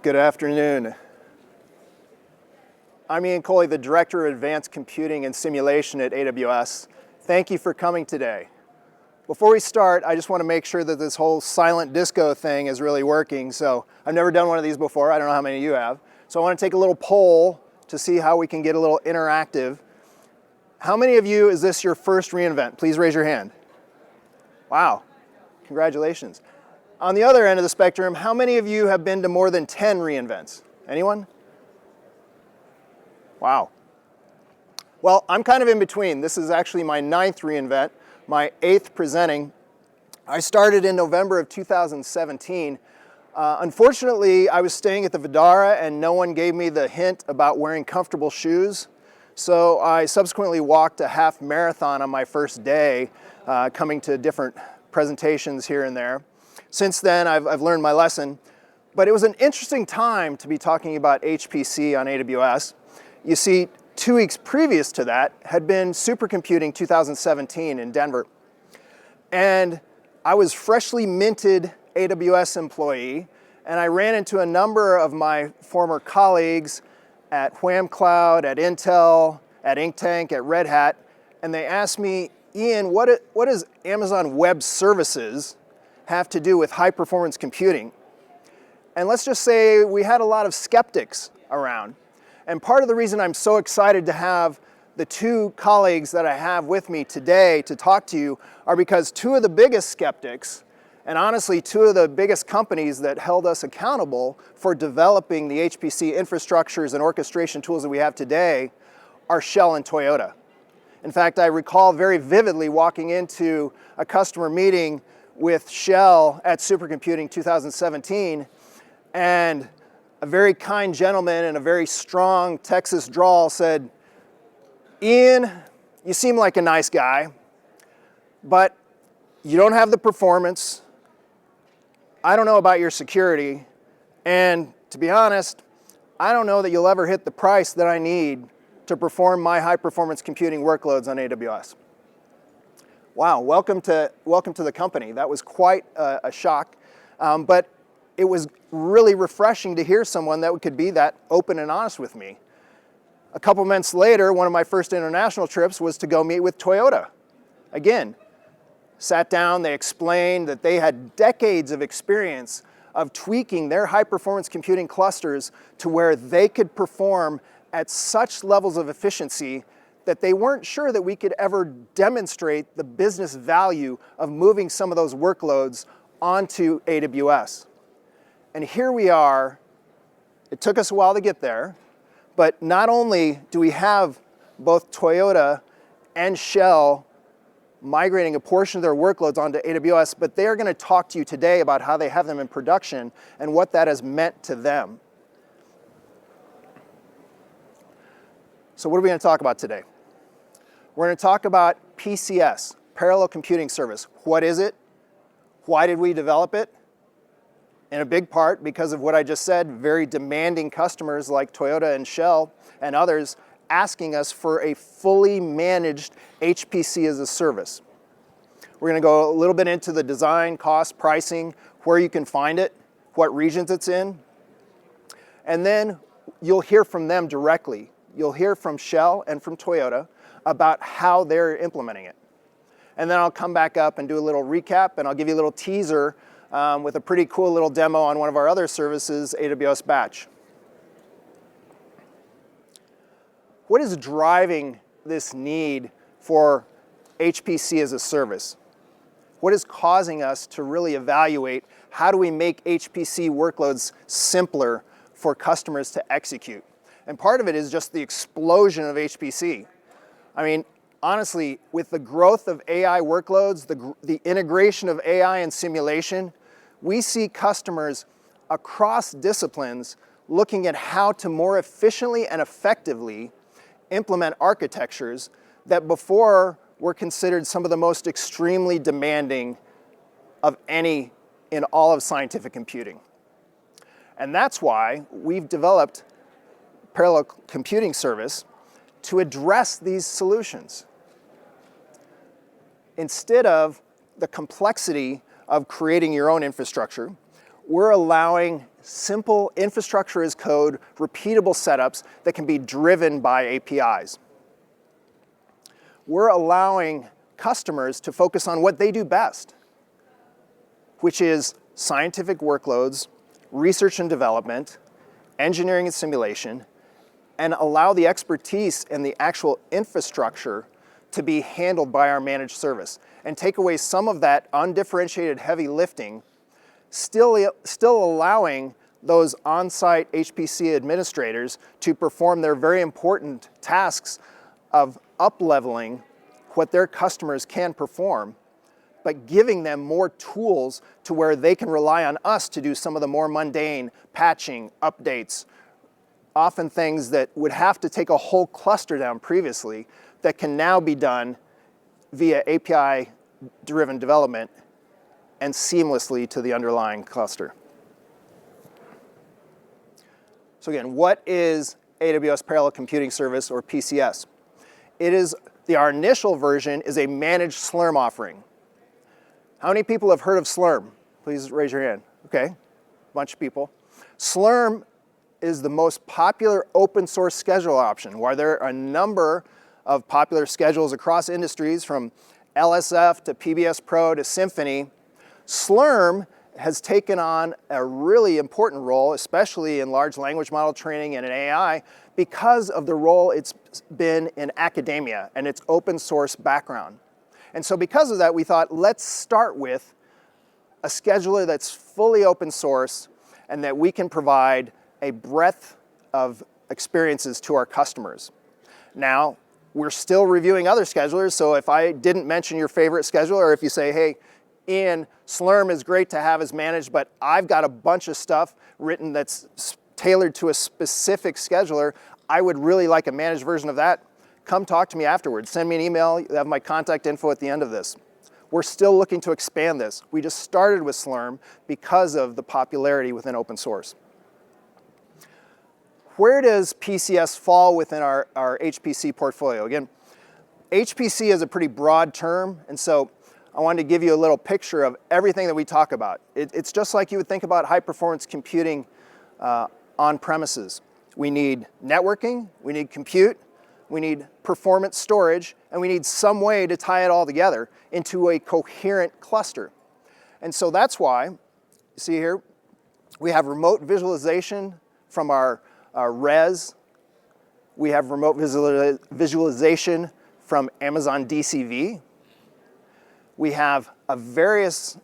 Good afternoon. I'm Ian Coley, the Director of Advanced Computing and Simulation at AWS. Thank you for coming today. Before we start, I just want to make sure that this whole silent disco thing is really working. So I've never done one of these before. I don't know how many of you have. So I want to take a little poll to see how we can get a little interactive. How many of you, is this your first reInvent? Please raise your hand. Wow, congratulations. On the other end of the spectrum, how many of you have been to more than 10 reInvents? Anyone? Wow. Well, I'm kind of in between. This is actually my 9th reInvent, my 8th presenting. I started in November of 2017. Unfortunately, I was staying at the Vdara and no one gave me the hint about wearing comfortable shoes. So I subsequently walked a half marathon on my first day, coming to different presentations here and there. Since then, I've learned my lesson, but it was an interesting time to be talking about HPC on AWS. You see, 2 weeks previous to that had been Supercomputing 2017 in Denver. And I was freshly minted AWS employee, and I ran into a number of my former colleagues at Wham Cloud, at Intel, at Inktank, at Red Hat, and they asked me, Ian, what does Amazon Web Services have to do with high-performance computing? And let's just say we had a lot of skeptics around. And part of the reason I'm so excited to have the 2 colleagues that I have with me today to talk to you are because 2 of the biggest skeptics, and honestly 2 of the biggest companies that held us accountable for developing the HPC infrastructures and orchestration tools that we have today, are Shell and Toyota. In fact, I recall very vividly walking into a customer meeting with Shell at Supercomputing 2017, and a very kind gentleman in a very strong Texas drawl said, Ian, you seem like a nice guy, but you don't have the performance. I don't know about your security, and to be honest, I don't know that you'll ever hit the price that I need to perform my high-performance computing workloads on AWS. Wow, welcome to the company. That was quite a shock, but it was really refreshing to hear someone that could be that open and honest with me. A couple months later, one of my first international trips was to go meet with Toyota. Again, sat down, they explained that they had decades of experience of tweaking their high-performance computing clusters to where they could perform at such levels of efficiency that they weren't sure that we could ever demonstrate the business value of moving some of those workloads onto AWS. And here we are. It took us a while to get there, but not only do we have both Toyota and Shell migrating a portion of their workloads onto AWS, but they are going to talk to you today about how they have them in production and what that has meant to them. So what are we going to talk about today? We're going to talk about PCS, Parallel Computing Service. What is it? Why did we develop it? In a big part because of what I just said, very demanding customers like Toyota and Shell and others asking us for a fully managed HPC as a service. We're going to go a little bit into the design, cost, pricing, where you can find it, what regions it's in, and then you'll hear from them directly. You'll hear from Shell and from Toyota about how they're implementing it. And then I'll come back up and do a little recap, and I'll give you a little teaser with a pretty cool little demo on one of our other services, AWS Batch. What is driving this need for HPC as a service? What is causing us to really evaluate how do we make HPC workloads simpler for customers to execute? And part of it is just the explosion of HPC. I mean, honestly, with the growth of AI workloads, the integration of AI and simulation, we see customers across disciplines looking at how to more efficiently and effectively implement architectures that before were considered some of the most extremely demanding of any in all of scientific computing. And that's why we've developed Parallel Computing Service to address these solutions. Instead of the complexity of creating your own infrastructure, we're allowing simple infrastructure as code, repeatable setups that can be driven by APIs. We're allowing customers to focus on what they do best, which is scientific workloads, research and development, engineering and simulation, and allow the expertise and the actual infrastructure to be handled by our managed service and take away some of that undifferentiated heavy lifting, still allowing those on-site HPC administrators to perform their very important tasks of up-leveling what their customers can perform, but giving them more tools to where they can rely on us to do some of the more mundane patching, updates, often things that would have to take a whole cluster down previously that can now be done via API-driven development and seamlessly to the underlying cluster. So again, what is AWS Parallel Computing Service, or PCS? Our initial version is a managed Slurm offering. How many people have heard of Slurm? Please raise your hand. Okay, a bunch of people. Slurm is the most popular open source schedule option, where there are a number of popular schedules across industries from LSF to PBS Pro to Symphony. Slurm has taken on a really important role, especially in large language model training and in AI, because of the role it's been in academia and its open source background. And so because of that, we thought, let's start with a scheduler that's fully open source and that we can provide a breadth of experiences to our customers. Now, we're still reviewing other schedulers, so if I didn't mention your favorite scheduler, or if you say, hey, Ian, Slurm is great to have as managed, but I've got a bunch of stuff written that's tailored to a specific scheduler, I would really like a managed version of that, come talk to me afterwards. Send me an email, you have my contact info at the end of this. We're still looking to expand this. We just started with Slurm because of the popularity within open source. Where does PCS fall within our HPC portfolio? Again, HPC is a pretty broad term, and so I wanted to give you a little picture of everything that we talk about. It's just like you would think about high-performance computing on premises. We need networking, we need compute, we need performance storage, and we need some way to tie it all together into a coherent cluster. And so that's why, you see here, we have remote visualization from our RES. We have remote visualization from Amazon DCV. We have various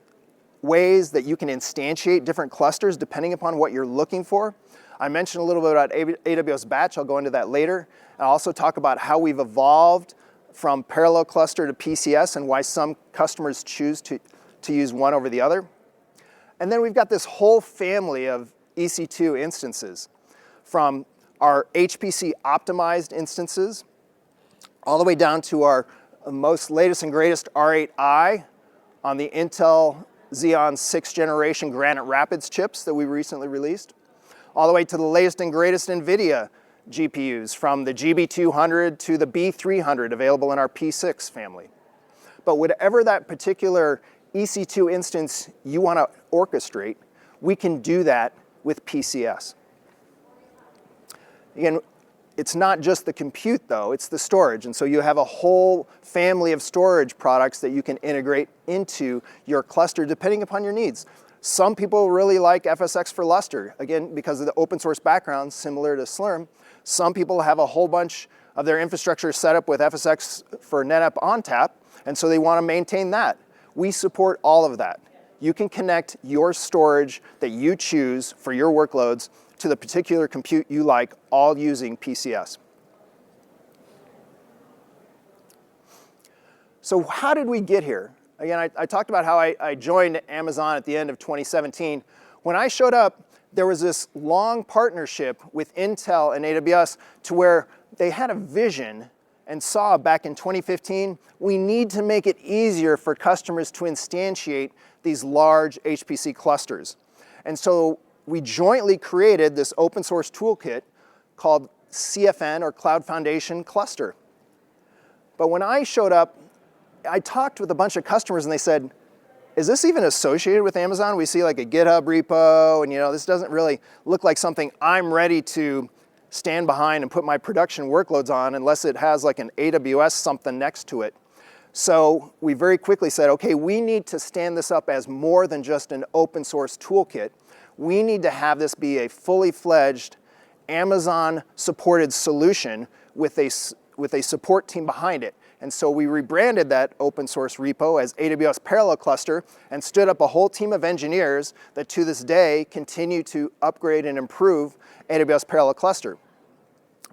ways that you can instantiate different clusters depending upon what you're looking for. I mentioned a little bit about AWS Batch. I'll go into that later. I'll also talk about how we've evolved from parallel cluster to PCS and why some customers choose to use one over the other. And then we've got this whole family of EC2 instances, from our HPC optimized instances all the way down to our most latest and greatest R8i on the Intel Xeon 6th generation Granite Rapids chips that we recently released, all the way to the latest and greatest NVIDIA GPUs, from the GB200 to the B300 available in our P6 family. But whatever that particular EC2 instance you want to orchestrate, we can do that with PCS. Again, it's not just the compute though, it's the storage. And so you have a whole family of storage products that you can integrate into your cluster depending upon your needs. Some people really like FSX for Lustre, again, because of the open source background similar to Slurm. Some people have a whole bunch of their infrastructure set up with FSX for NetApp ONTAP, and so they want to maintain that. We support all of that. You can connect your storage that you choose for your workloads to the particular compute you like, all using PCS. So how did we get here? Again, I talked about how I joined Amazon at the end of 2017. When I showed up, there was this long partnership with Intel and AWS to where they had a vision and saw back in 2015, we need to make it easier for customers to instantiate these large HPC clusters. And so we jointly created this open source toolkit called CFN, or Cloud Foundation Cluster. But when I showed up, I talked with a bunch of customers and they said, is this even associated with Amazon? We see like a GitHub repo, and this doesn't really look like something I'm ready to stand behind and put my production workloads on unless it has like an AWS something next to it. So we very quickly said, okay, we need to stand this up as more than just an open source toolkit. We need to have this be a fully fledged Amazon supported solution with a support team behind it. And so we rebranded that open source repo as AWS Parallel Cluster and stood up a whole team of engineers that to this day continue to upgrade and improve AWS Parallel Cluster.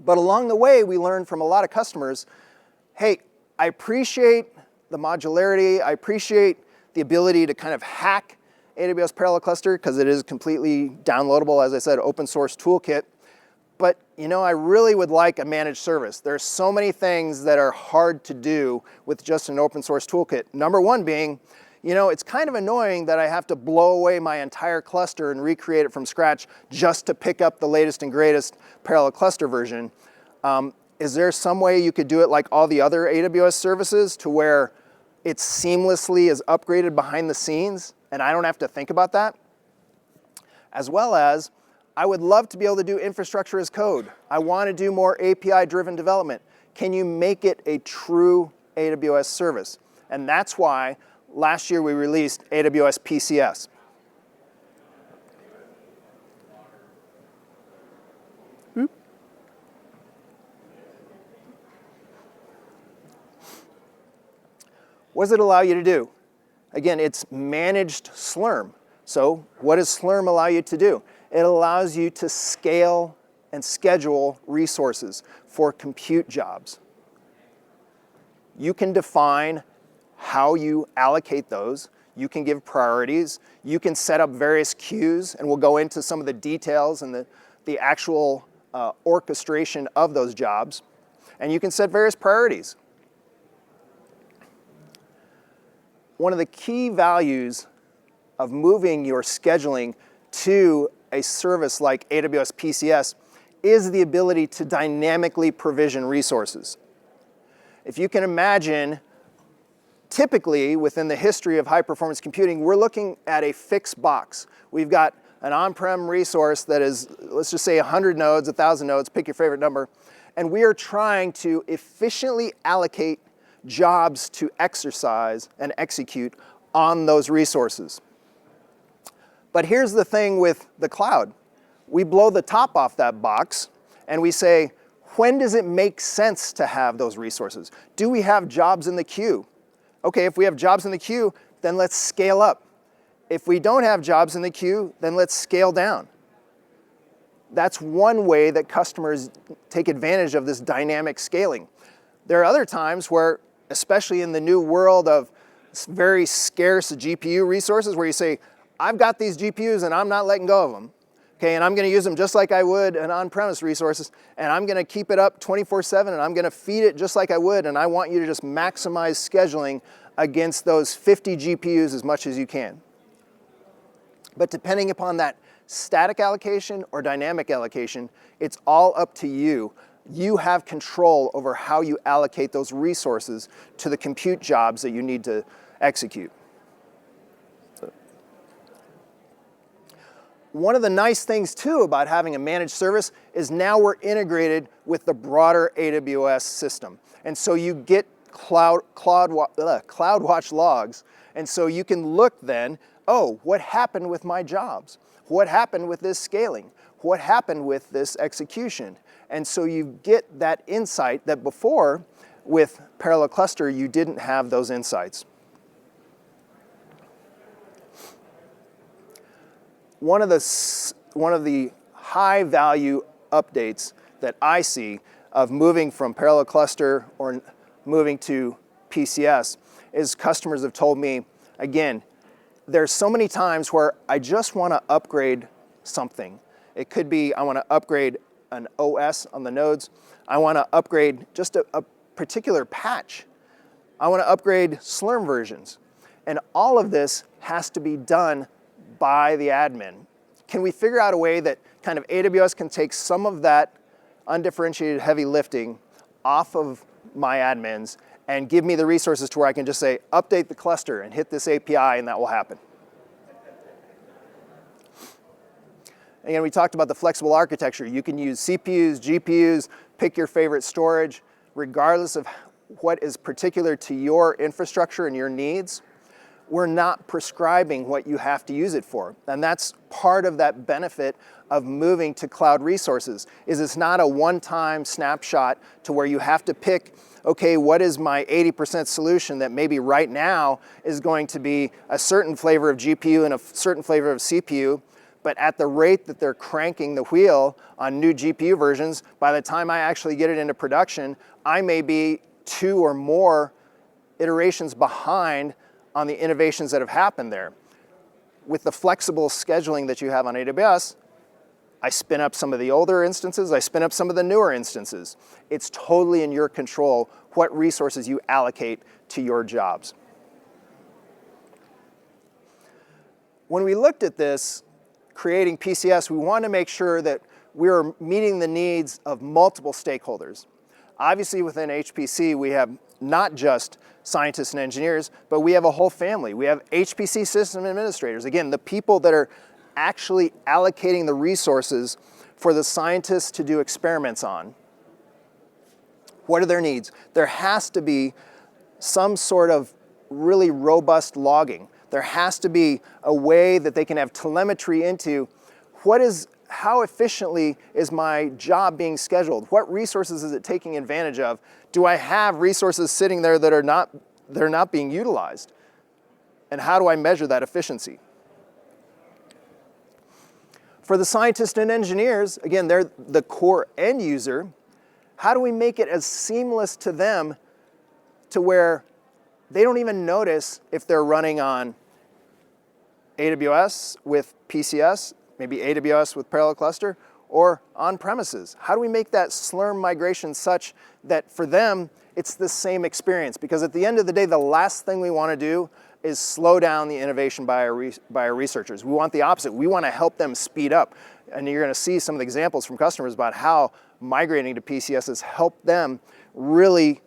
But along the way, we learned from a lot of customers, hey, I appreciate the modularity, I appreciate the ability to kind of hack AWS Parallel Cluster because it is completely downloadable, as I said, open source toolkit. But I really would like a managed service. There's so many things that are hard to do with just an open source toolkit. Number one being, it's kind of annoying that I have to blow away my entire cluster and recreate it from scratch just to pick up the latest and greatest parallel cluster version. Is there some way you could do it like all the other AWS services to where it seamlessly is upgraded behind the scenes and I don't have to think about that? As well as, I would love to be able to do infrastructure as code. I want to do more API-driven development. Can you make it a true AWS service? And that's why last year we released AWS PCS. What does it allow you to do? Again, it's managed Slurm. So what does Slurm allow you to do? It allows you to scale and schedule resources for compute jobs. You can define how you allocate those. You can give priorities. You can set up various queues, and we'll go into some of the details and the actual orchestration of those jobs. And you can set various priorities. One of the key values of moving your scheduling to a service like AWS PCS is the ability to dynamically provision resources. If you can imagine, typically within the history of high-performance computing, we're looking at a fixed box. We've got an on-prem resource that is, let's just say 100 nodes, 1,000 nodes, pick your favorite number, and we are trying to efficiently allocate jobs to exercise and execute on those resources. But here's the thing with the cloud. We blow the top off that box and we say, when does it make sense to have those resources? Do we have jobs in the queue? Okay, if we have jobs in the queue, then let's scale up. If we don't have jobs in the queue, then let's scale down. That's one way that customers take advantage of this dynamic scaling. There are other times where, especially in the new world of very scarce GPU resources, where you say, I've got these GPUs and I'm not letting go of them. Okay, and I'm going to use them just like I would an on-premise resources, and I'm going to keep it up 24/7, and I'm going to feed it just like I would, and I want you to just maximize scheduling against those 50 GPUs as much as you can. But depending upon that static allocation or dynamic allocation, it's all up to you. You have control over how you allocate those resources to the compute jobs that you need to execute. One of the nice things too about having a managed service is now we're integrated with the broader AWS system. And so you get CloudWatch logs. And so you can look then, oh, what happened with my jobs? What happened with this scaling? What happened with this execution? And so you get that insight that before with Parallel Cluster, you didn't have those insights. One of the high value updates that I see of moving from Parallel Cluster or moving to PCS is customers have told me, again, there's so many times where I just want to upgrade something. It could be I want to upgrade an OS on the nodes. I want to upgrade just a particular patch. I want to upgrade Slurm versions. And all of this has to be done by the admin. Can we figure out a way that kind of AWS can take some of that undifferentiated heavy lifting off of my admins and give me the resources to where I can just say, update the cluster and hit this API, and that will happen. Again, we talked about the flexible architecture. You can use CPUs, GPUs, pick your favorite storage, regardless of what is particular to your infrastructure and your needs. We're not prescribing what you have to use it for. And that's part of that benefit of moving to cloud resources, is it's not a one-time snapshot to where you have to pick, okay, what is my 80% solution that maybe right now is going to be a certain flavor of GPU and a certain flavor of CPU, but at the rate that they're cranking the wheel on new GPU versions, by the time I actually get it into production, I may be 2 or more iterations behind on the innovations that have happened there. With the flexible scheduling that you have on AWS, I spin up some of the older instances, I spin up some of the newer instances. It's totally in your control what resources you allocate to your jobs. When we looked at this, creating PCS, we want to make sure that we are meeting the needs of multiple stakeholders. Obviously, within HPC, we have not just scientists and engineers, but we have a whole family. We have HPC system administrators. Again, the people that are actually allocating the resources for the scientists to do experiments on. What are their needs? There has to be some sort of really robust logging. There has to be a way that they can have telemetry into how efficiently is my job being scheduled? What resources is it taking advantage of? Do I have resources sitting there that are not being utilized? And how do I measure that efficiency? For the scientists and engineers, again, they're the core end user. How do we make it as seamless to them to where they don't even notice if they're running on AWS with PCS, maybe AWS with Parallel Cluster, or on premises? How do we make that Slurm migration such that for them, it's the same experience? Because at the end of the day, the last thing we want to do is slow down the innovation by our researchers. We want the opposite. We want to help them speed up. And you're going to see some of the examples from customers about how migrating to PCS has helped them really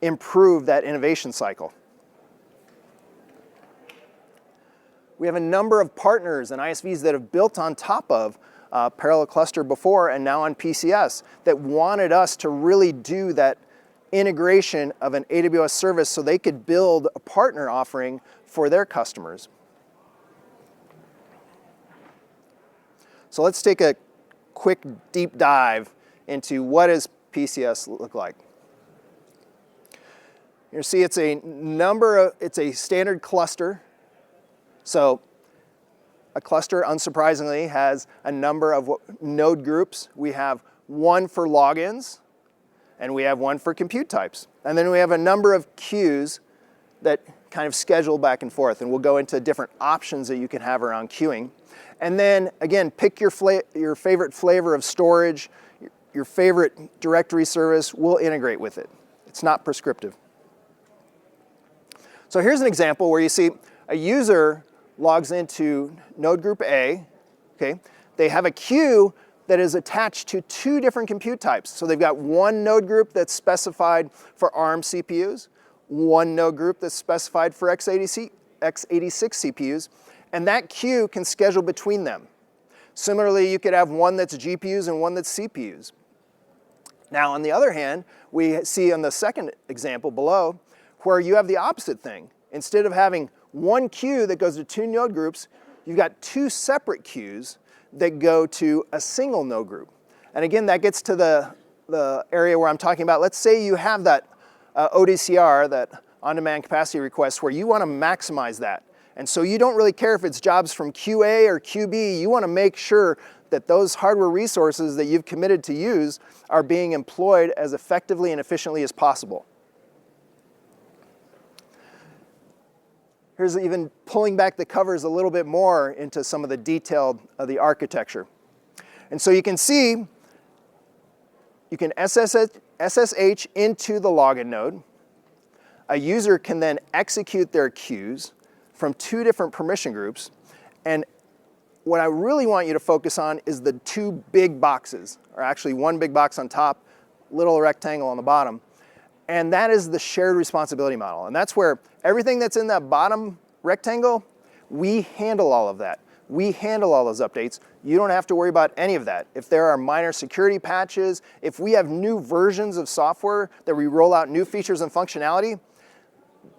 improve that innovation cycle. We have a number of partners and ISVs that have built on top of Parallel Cluster before and now on PCS that wanted us to really do that integration of an AWS service so they could build a partner offering for their customers. So let's take a quick deep dive into what does PCS look like. You see it's a standard cluster. So a cluster, unsurprisingly, has a number of node groups. We have one for logins, and we have one for compute types. And then we have a number of queues that kind of schedule back and forth, and we'll go into different options that you can have around queuing. And then, again, pick your favorite flavor of storage, your favorite directory service. We'll integrate with it. It's not prescriptive. So here's an example where you see a user logs into node group A. Okay, they have a queue that is attached to 2 different compute types. So they've got one node group that's specified for ARM CPUs, one node group that's specified for x86 CPUs, and that queue can schedule between them. Similarly, you could have one that's GPUs and one that's CPUs. Now, on the other hand, we see on the second example below where you have the opposite thing. Instead of having one queue that goes to 2 node groups, you've got 2 separate queues that go to a single node group. And again, that gets to the area where I'm talking about. Let's say you have that ODCR, that on-demand capacity request, where you want to maximize that. And so you don't really care if it's jobs from QA or QB. You want to make sure that those hardware resources that you've committed to use are being employed as effectively and efficiently as possible. Here's even pulling back the covers a little bit more into some of the detail of the architecture. And so you can see, you can SSH into the login node. A user can then execute their queues from 2 different permission groups. And what I really want you to focus on is the 2 big boxes, or actually one big box on top, little rectangle on the bottom. And that is the shared responsibility model. And that's where everything that's in that bottom rectangle, we handle all of that. We handle all those updates. You don't have to worry about any of that. If there are minor security patches, if we have new versions of software that we roll out new features and functionality,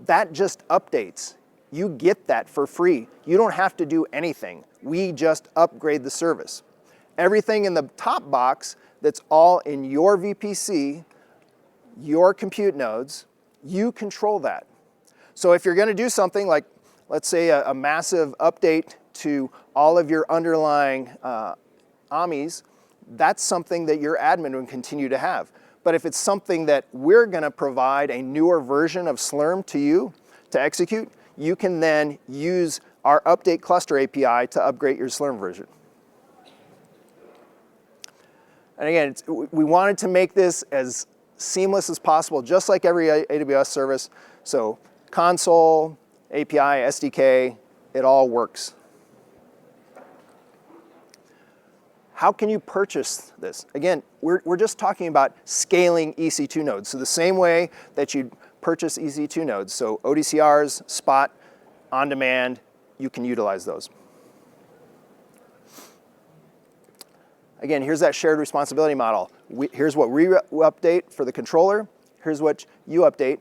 that just updates. You get that for free. You don't have to do anything. We just upgrade the service. Everything in the top box that's all in your VPC, your compute nodes, you control that. So if you're going to do something like, let's say, a massive update to all of your underlying AMIs, that's something that your admin would continue to have. But if it's something that we're going to provide a newer version of Slurm to you to execute, you can then use our update cluster API to upgrade your Slurm version. And again, we wanted to make this as seamless as possible, just like every AWS service. So console, API, SDK, it all works. How can you purchase this? Again, we're just talking about scaling EC2 nodes. So the same way that you'd purchase EC2 nodes, so ODCRs, Spot, on demand, you can utilize those. Again, here's that shared responsibility model. Here's what we update for the controller. Here's what you update.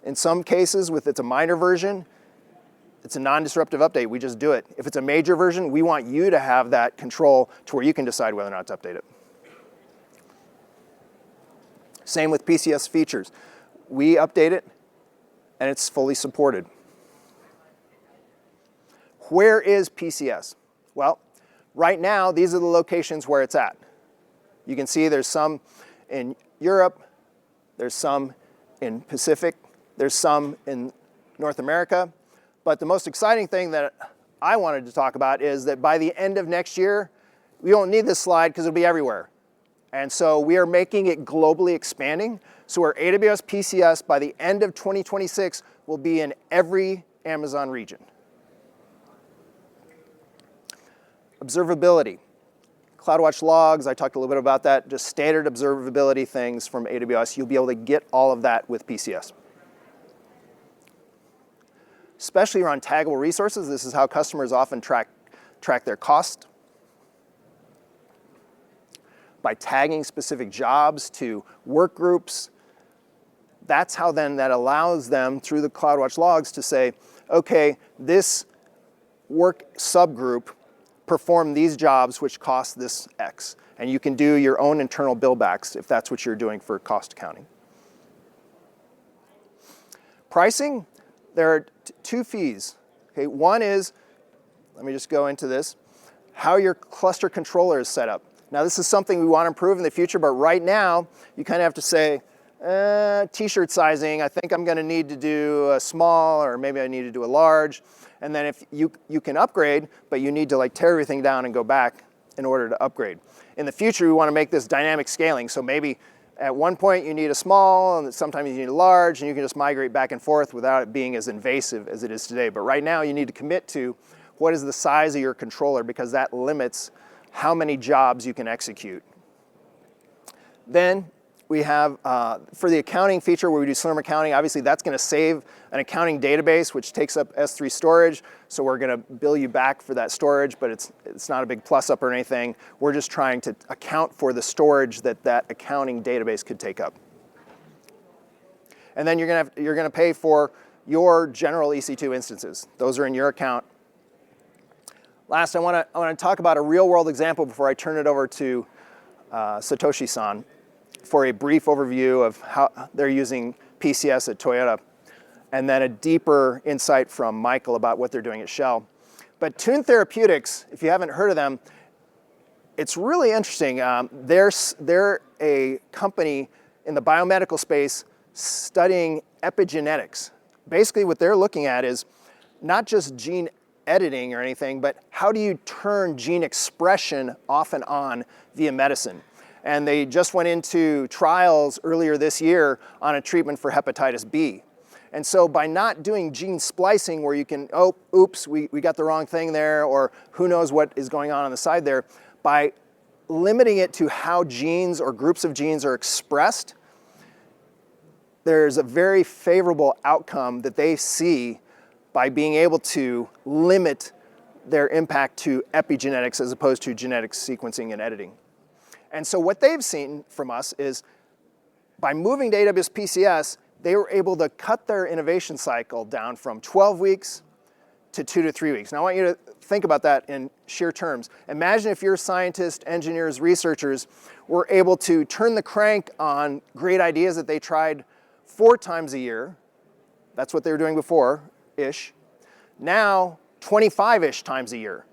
In some cases, if it's a minor version, it's a non-disruptive update. We just do it. If it's a major version, we want you to have that control to where you can decide whether or not to update it. Same with PCS features. We update it, and it's fully supported. Where is PCS? Well, right now, these are the locations where it's at. You can see there's some in Europe, there's some in Pacific, there's some in North America. But the most exciting thing that I wanted to talk about is that by the end of next year, we don't need this slide because it'll be everywhere. And so we are making it globally expanding. So our AWS PCS by the end of 2026 will be in every Amazon region. Observability. CloudWatch logs, I talked a little bit about that, just standard observability things from AWS. You'll be able to get all of that with PCS. Especially around taggable resources, this is how customers often track their cost. By tagging specific jobs to work groups, that's how then that allows them through the CloudWatch logs to say, okay, this work subgroup perform these jobs which cost this X. And you can do your own internal bill backs if that's what you're doing for cost accounting. Pricing, there are two fees. Okay, one is, let me just go into this, how your cluster controller is set up. Now this is something we want to improve in the future, but right now you kind of have to say, t-shirt sizing, I think I'm going to need to do a small, or maybe I need to do a large. And then if you can upgrade, but you need to like tear everything down and go back in order to upgrade. In the future, we want to make this dynamic scaling. So maybe at one point you need a small, and sometimes you need a large, and you can just migrate back and forth without it being as invasive as it is today. But right now you need to commit to what is the size of your controller, because that limits how many jobs you can execute. Then we have, for the accounting feature where we do Slurm accounting, obviously that's going to save an accounting database, which takes up S3 storage. So we're going to bill you back for that storage, but it's not a big plus up or anything. We're just trying to account for the storage that accounting database could take up. And then you're going to pay for your general EC2 instances. Those are in your account. Last, I want to talk about a real-world example before I turn it over to Satoshi-san for a brief overview of how they're using PCS at Toyota, and then a deeper insight from Michael about what they're doing at Shell. But Tune Therapeutics, if you haven't heard of them, it's really interesting. They're a company in the biomedical space studying epigenetics. Basically what they're looking at is not just gene editing or anything, but how do you turn gene expression off and on via medicine? And they just went into trials earlier this year on a treatment for hepatitis B. And so by not doing gene splicing where you can, oh, oops, we got the wrong thing there, or who knows what is going on the side there, by limiting it to how genes or groups of genes are expressed, there's a very favorable outcome that they see by being able to limit their impact to epigenetics as opposed to genetic sequencing and editing. And so what they've seen from us is by moving to AWS PCS, they were able to cut their innovation cycle down from 12 weeks to 2 to 3 weeks. Now I want you to think about that in sheer terms. Imagine if your scientists, engineers, researchers were able to turn the crank on great ideas that they tried 4 times a year. That's what they were doing before-ish. Now, 25-ish times a year.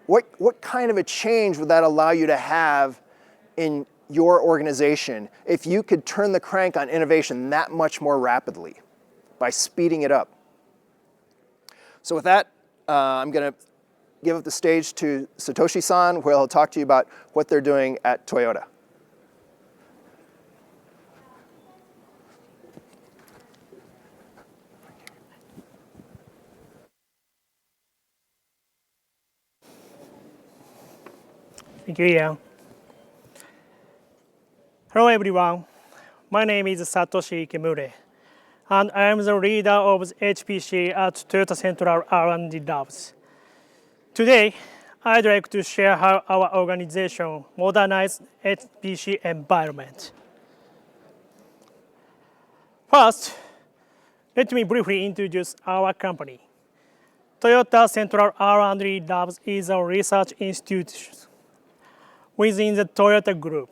What kind of a change would that allow you to have in your organization if you could turn the crank on innovation that much more rapidly by speeding it up? So with that, I'm going to give up the stage to Satoshi-san, where he'll talk to you about what they're doing at Toyota. Thank you, Ian. Hello, everyone. My name is Satoshi Ikemure, and I am the leader of HPC at Toyota Central R&D Labs. Today, I'd like to share how our organization modernized HPC environment. First, let me briefly introduce our company. Toyota Central R&D Labs is a research institution within the Toyota Group.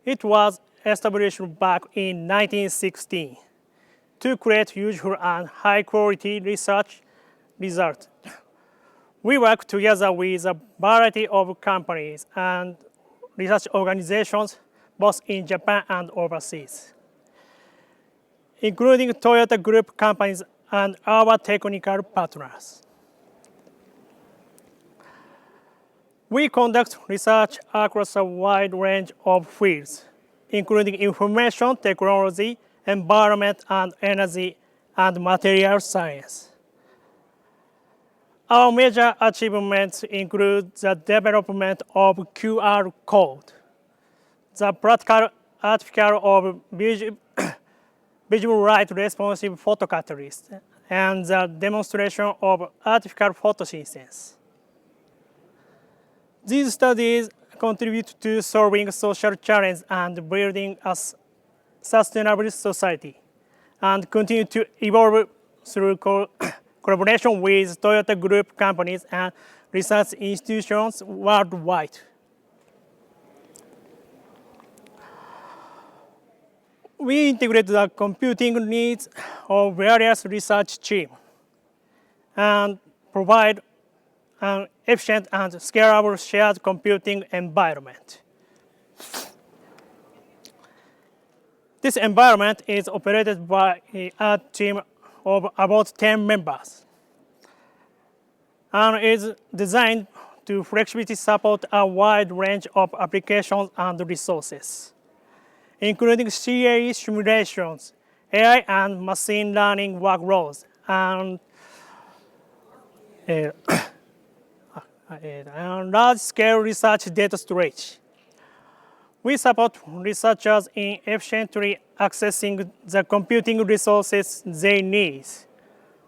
It was established back in 1916 to create useful and high-quality research results. We work together with a variety of companies and research organizations, both in Japan and overseas, including Toyota Group companies and our technical partners. We conduct research across a wide range of fields, including information technology, environment and energy, and material science. Our major achievements include the development of QR code, the practical article of visual light responsive photocatalyst, and the demonstration of artificial photosynthesis. These studies contribute to solving social challenges and building a sustainable society, and continue to evolve through collaboration with Toyota Group companies and research institutions worldwide. We integrate the computing needs of various research teams and provide an efficient and scalable shared computing environment. This environment is operated by a team of about 10 members and is designed to flexibly support a wide range of applications and resources, including CAE simulations, AI and machine learning workloads, and large-scale research data storage. We support researchers in efficiently accessing the computing resources they need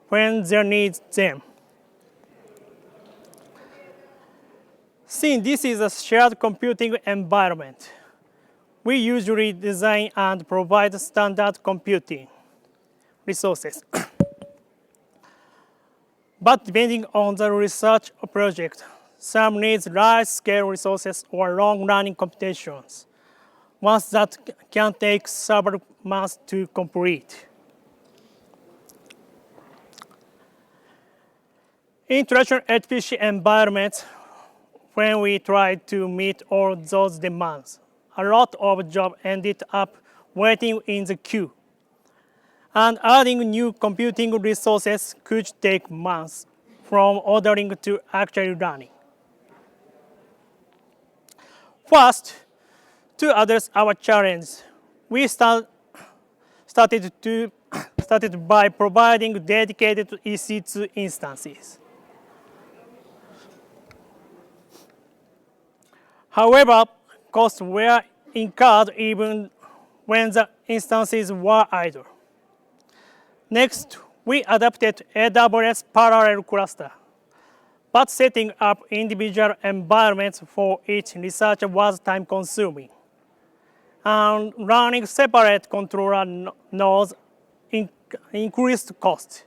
when they need them. Since this is a shared computing environment, we usually design and provide standard computing resources. But depending on the research project, some needs large-scale resources or long-running computations, ones that can take several months to complete. In traditional HPC environments, when we tried to meet all those demands, a lot of jobs ended up waiting in the queue. And adding new computing resources could take months from ordering to actually running. First, to address our challenge, we started by providing dedicated EC2 instances. However, costs were incurred even when the instances were idle. Next, we adopted AWS Parallel Cluster, but setting up individual environments for each research was time-consuming, and running separate controller nodes increased cost.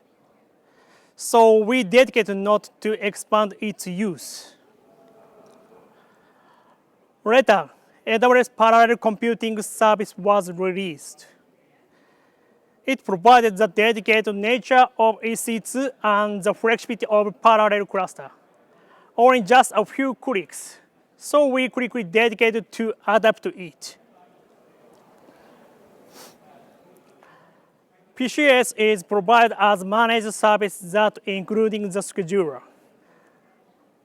So we dedicated not to expand its use. Later, AWS Parallel Computing Service was released. It provided the dedicated nature of EC2 and the flexibility of parallel cluster, all in just a few clicks. So we quickly dedicated to adapt to it. PCS is provided as managed service that including the scheduler.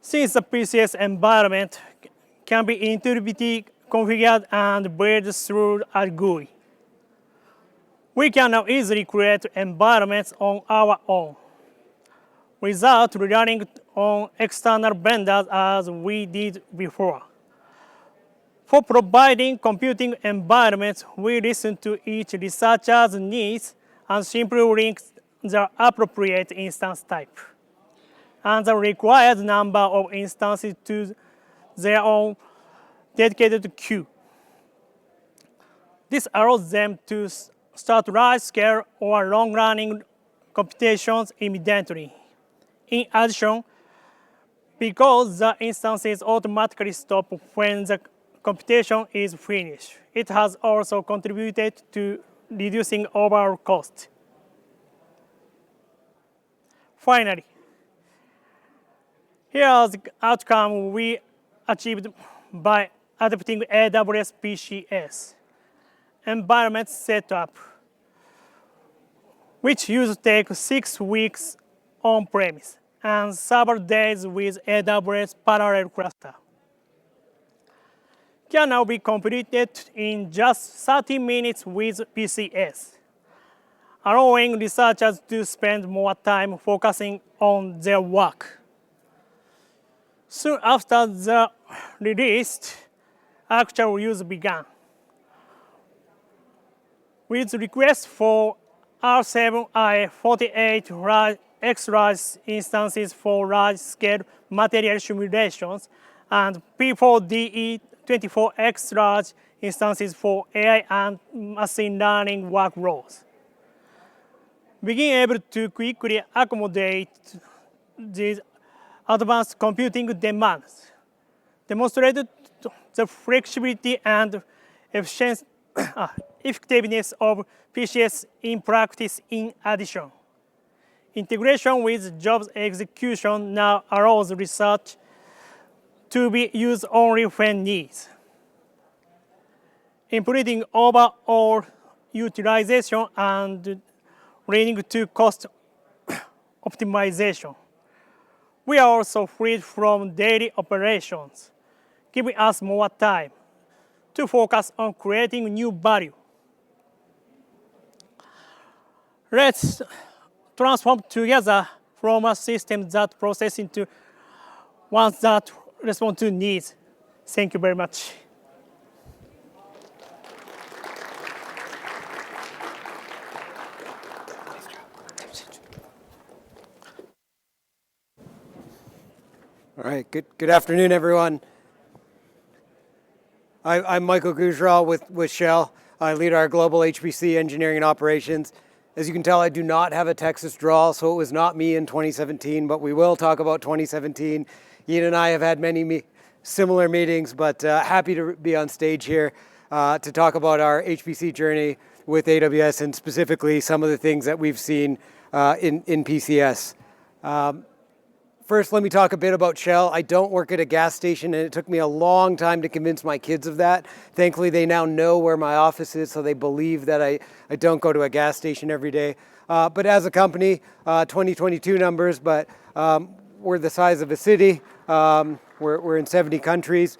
Since the PCS environment can be intuitively configured and built through a GUI, we can now easily create environments on our own without relying on external vendors as we did before. For providing computing environments, we listen to each researcher's needs and simply link the appropriate instance type and the required number of instances to their own dedicated queue. This allows them to start large-scale or long-running computations immediately. In addition, because the instances automatically stop when the computation is finished, it has also contributed to reducing overall cost. Finally, here is the outcome we achieved by adopting AWS PCS environment setup, which used to take 6 weeks on-premise and several days with AWS Parallel Cluster, can now be completed in just 30 minutes with PCS, allowing researchers to spend more time focusing on their work. Soon after the release, actual use began, with requests for R7i48 X-large instances for large-scale material simulations and P4DE24X large instances for AI and machine learning workloads. Being able to quickly accommodate these advanced computing demands demonstrated the flexibility and effectiveness of PCS in practice. In addition, integration with jobs execution now allows research to be used only when needed, improving overall utilization and leading to cost optimization. We are also freed from daily operations, giving us more time to focus on creating new value. Let's transform together from a system that processes into ones that respond to needs. Thank you very much. All right, good afternoon, everyone. I'm Michael Gujral with Shell. I lead our global HPC engineering and operations. As you can tell, I do not have a Texas drawl, so it was not me in 2017, but we will talk about 2017. Ian and I have had many similar meetings, but happy to be on stage here to talk about our HPC journey with AWS and specifically some of the things that we've seen in PCS. First, let me talk a bit about Shell. I don't work at a gas station, and it took me a long time to convince my kids of that. Thankfully, they now know where my office is, so they believe that I don't go to a gas station every day. But as a company, 2022 numbers, but we're the size of a city. We're in 70 countries.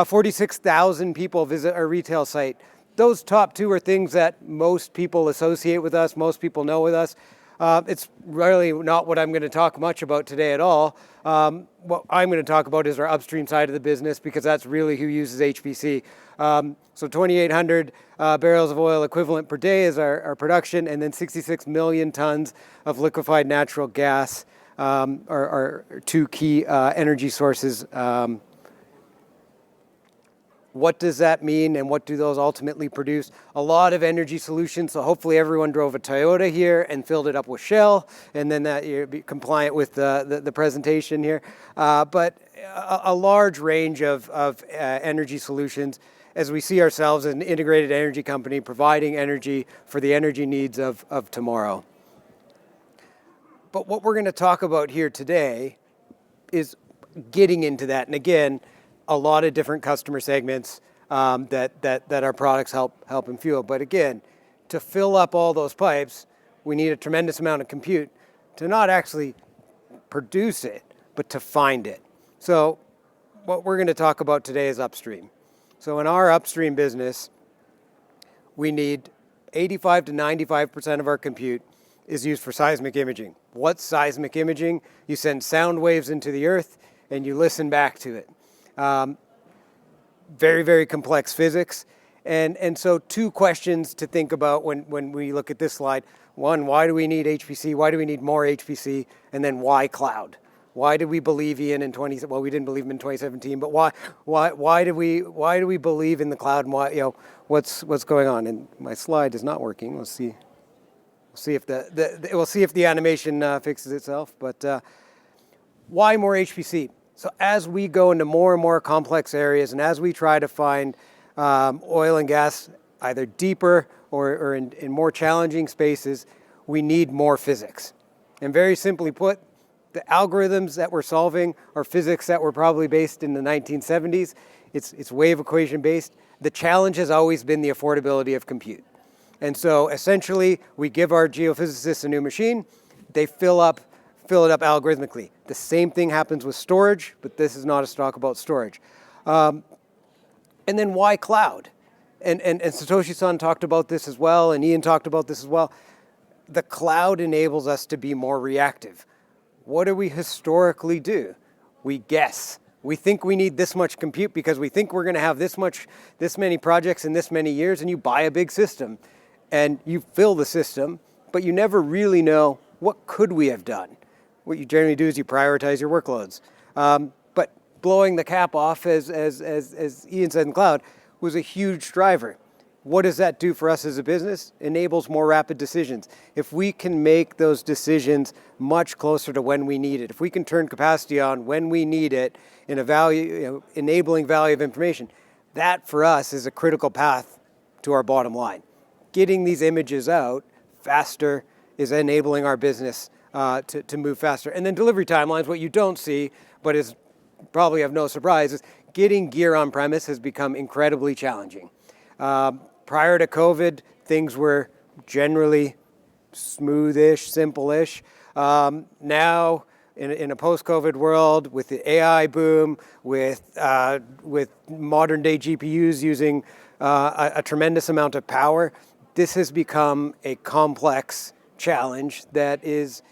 46,000 people visit our retail site. Those top two are things that most people associate with us, most people know with us. It's really not what I'm going to talk much about today at all. What I'm going to talk about is our upstream side of the business, because that's really who uses HPC. So 2,800 barrels of oil equivalent per day is our production, and then 66 million tons of liquefied natural gas are two key energy sources. What does that mean, and what do those ultimately produce? A lot of energy solutions, so hopefully everyone drove a Toyota here and filled it up with Shell, and then that you're compliant with the presentation here. But a large range of energy solutions, as we see ourselves as an integrated energy company providing energy for the energy needs of tomorrow. But what we're going to talk about here today is getting into that. And again, a lot of different customer segments that our products help and fuel. But again, to fill up all those pipes, we need a tremendous amount of compute to not actually produce it, but to find it. So what we're going to talk about today is upstream. So in our upstream business, we need 85 to 95% of our compute is used for seismic imaging. What's seismic imaging? You send sound waves into the earth and you listen back to it. Very, very complex physics. And so two questions to think about when we look at this slide. One, why do we need HPC? Why do we need more HPC? And then why cloud? Why did we believe Ian in well, we didn't believe him in 2017, but why do we believe in the cloud, and why, what's going on? And my slide is not working. We'll see if the animation fixes itself. But why more HPC? So as we go into more and more complex areas, and as we try to find oil and gas either deeper or in more challenging spaces, we need more physics. And very simply put, the algorithms that we're solving are physics that were probably based in the 1970s. It's wave equation based. The challenge has always been the affordability of compute. And so essentially, we give our geophysicists a new machine, they fill it up algorithmically. The same thing happens with storage, but this is not a talk about storage. And then why cloud? And Satoshi-san talked about this as well, and Ian talked about this as well. The cloud enables us to be more reactive. What do we historically do? We guess. We think we need this much compute because we think we're going to have this many projects in this many years, and you buy a big system and you fill the system, but you never really know what could we have done. What you generally do is you prioritize your workloads. But blowing the cap off, as Ian said in cloud, was a huge driver. What does that do for us as a business? Enables more rapid decisions. If we can make those decisions much closer to when we need it, if we can turn capacity on when we need it in a value, enabling value of information, that for us is a critical path to our bottom line. Getting these images out faster is enabling our business to move faster. And then delivery timelines, what you don't see, but is probably of no surprise, is getting gear on premise has become incredibly challenging. Prior to COVID, things were generally smoothish, simple-ish. Now, in a post-COVID world, with the AI boom, with modern-day GPUs using a tremendous amount of power, this has become a complex challenge that is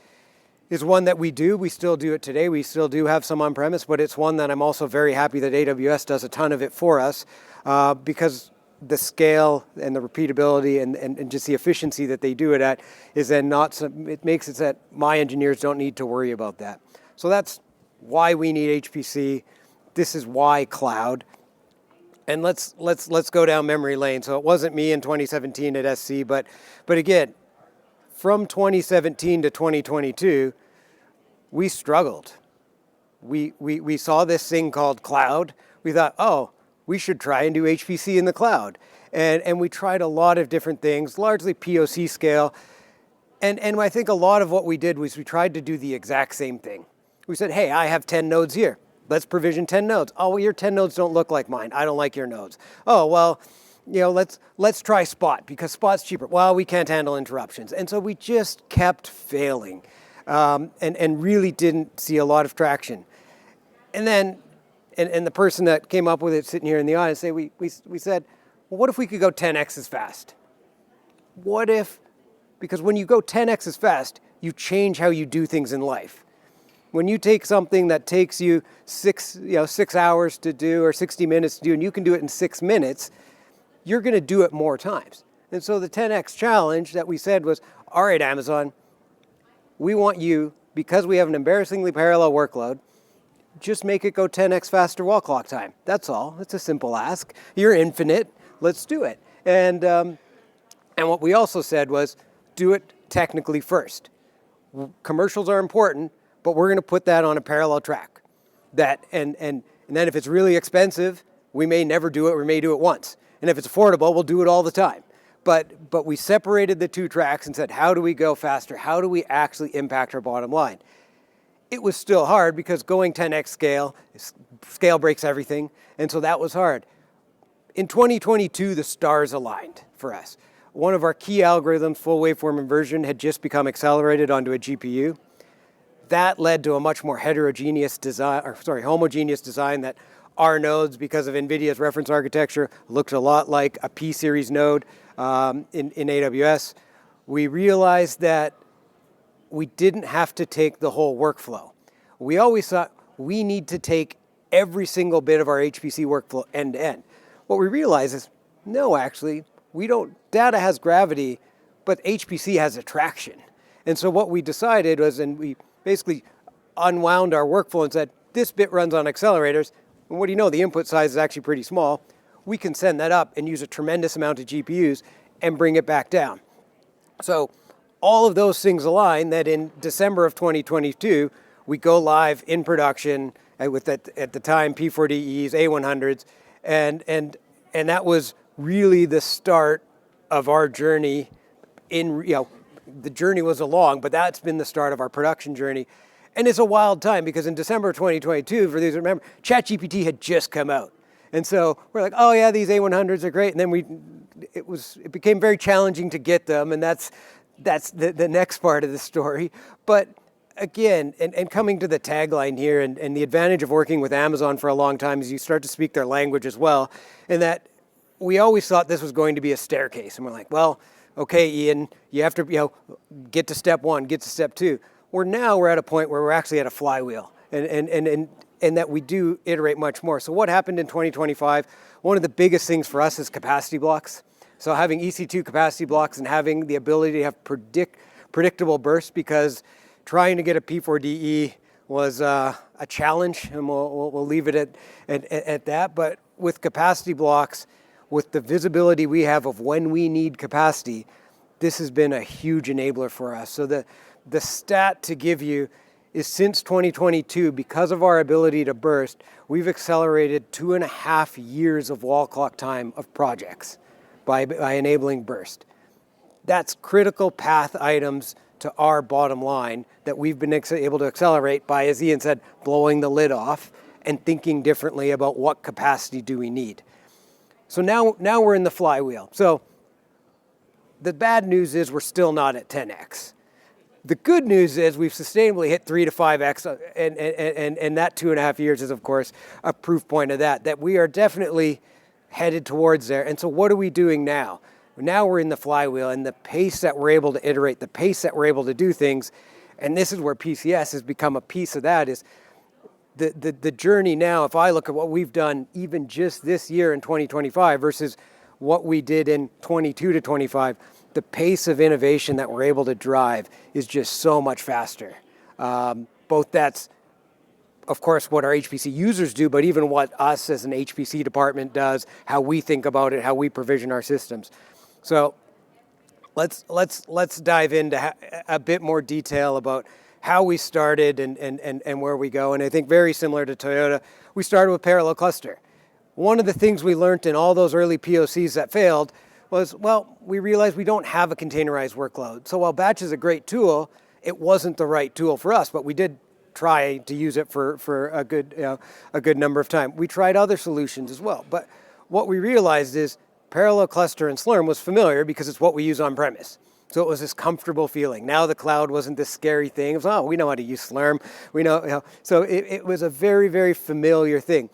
one that we still do it today. We still do have some on-premise, but it's one that I'm also very happy that AWS does a ton of it for us because the scale and the repeatability and just the efficiency that they do it at is then it makes it that my engineers don't need to worry about that. So that's why we need HPC. This is why cloud. And let's go down memory lane. So it wasn't me in 2017 at SC, but again, from 2017 to 2022, we struggled. We saw this thing called cloud. We thought, we should try and do HPC in the cloud. And we tried a lot of different things, largely POC scale. And I think a lot of what we did was we tried to do the exact same thing. We said, hey, I have 10 nodes here. Let's provision 10 nodes. Oh, well, your 10 nodes don't look like mine. I don't like your nodes. Oh, well, let's try Spot because Spot's cheaper. Well, we can't handle interruptions. And so we just kept failing and really didn't see a lot of traction. And then, and the person that came up with it sitting here in the audience, we said, well, what if we could go 10x as fast? What if, because when you go 10x as fast, you change how you do things in life. When you take something that takes you 6 hours to do or 60 minutes to do, and you can do it in 6 minutes, you're going to do it more times. And so the 10x challenge that we said was, all right, Amazon, we want you, because we have an embarrassingly parallel workload, just make it go 10x faster wall clock time. That's all. It's a simple ask. You're infinite. Let's do it. And what we also said was, do it technically first. Commercials are important, but we're going to put that on a parallel track. And then if it's really expensive, we may never do it. We may do it once. And if it's affordable, we'll do it all the time. But we separated the two tracks and said, how do we go faster? How do we actually impact our bottom line? It was still hard because going 10x scale breaks everything. And so that was hard. In 2022, the stars aligned for us. One of our key algorithms, full waveform inversion, had just become accelerated onto a GPU. That led to a much more homogeneous design that our nodes, because of NVIDIA's reference architecture, looked a lot like a P-series node in AWS. We realized that we didn't have to take the whole workflow. We always thought we need to take every single bit of our HPC workflow end to end. What we realized is, no, actually, we don't. Data has gravity, but HPC has attraction. And so what we decided was, and we basically unwound our workflow and said, this bit runs on accelerators, and what do you know, the input size is actually pretty small. We can send that up and use a tremendous amount of GPUs and bring it back down. So all of those things align that in December of 2022, we go live in production with, at the time, P4DEs, A100s, and that was really the start of our journey the journey was along, but that's been the start of our production journey. And it's a wild time because in December of 2022, for those who remember, ChatGPT had just come out. And so we're like, oh yeah, these A100s are great. And then it became very challenging to get them. And that's the next part of the story. But again, and coming to the tagline here and the advantage of working with Amazon for a long time is you start to speak their language as well. And that we always thought this was going to be a staircase. And we're like, well, okay, Ian, you have to get to step 1, get to step 2. We're at a point where we're actually at a flywheel and that we do iterate much more. So what happened in 2025? One of the biggest things for us is capacity blocks. So having EC2 capacity blocks and having the ability to have predictable bursts, because trying to get a P4DE was a challenge, and we'll leave it at that. But with capacity blocks, with the visibility we have of when we need capacity, this has been a huge enabler for us. So the stat to give you is since 2022, because of our ability to burst, we've accelerated 2.5 years of wall clock time of projects by enabling burst. That's critical path items to our bottom line that we've been able to accelerate by, as Ian said, blowing the lid off and thinking differently about what capacity do we need. So now we're in the flywheel. So the bad news is we're still not at 10x. The good news is we've sustainably hit 3 to 5x, and that 2.5 years is, of course, a proof point of that we are definitely headed towards there. And so what are we doing now? Now we're in the flywheel, and the pace that we're able to iterate, the pace that we're able to do things, and this is where PCS has become a piece of that, is the journey now. If I look at what we've done even just this year in 2025 versus what we did in 22 to 25, the pace of innovation that we're able to drive is just so much faster. Both that's, of course, what our HPC users do, but even what us as an HPC department does, how we think about it, how we provision our systems. So let's dive into a bit more detail about how we started and where we go. And I think very similar to Toyota, we started with parallel cluster. One of the things we learned in all those early POCs that failed was, well, we realized we don't have a containerized workload. So while batch is a great tool, it wasn't the right tool for us, but we did try to use it for a good number of time. We tried other solutions as well. But what we realized is parallel cluster and Slurm was familiar because it's what we use on premise. So it was this comfortable feeling. Now the cloud wasn't this scary thing. It was, oh, we know how to use Slurm. We know. So it was a very, very familiar thing.